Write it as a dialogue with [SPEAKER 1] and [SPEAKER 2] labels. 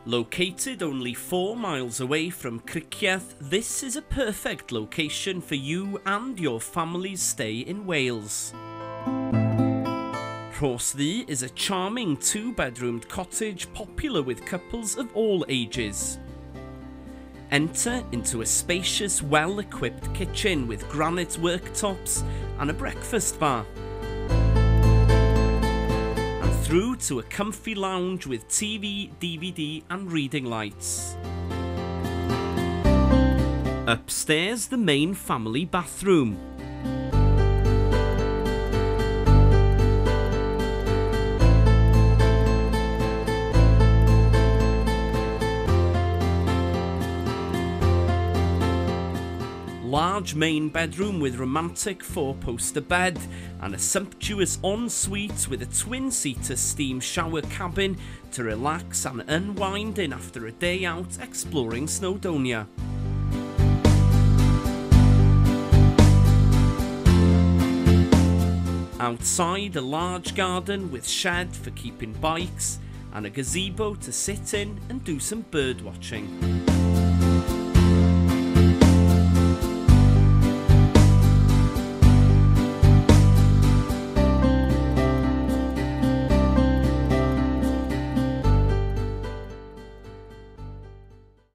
[SPEAKER 1] Located only 4 miles away from Cricieth, this is a perfect location for you and your family's stay in Wales. Rhos Cottages is a charming 2-bedroomed cottage popular with couples of all ages. Enter into a spacious, well-equipped kitchen with granite worktops and a breakfast bar. Through to a comfy lounge with TV, DVD and reading lights. Upstairs, the main family bathroom. Large main bedroom with romantic 4-poster bed and a sumptuous ensuite with a twin-seater steam shower cabin to relax and unwind in after a day out exploring Snowdonia. Outside, a large garden with shed for keeping bikes and a gazebo to sit in and do some bird watching.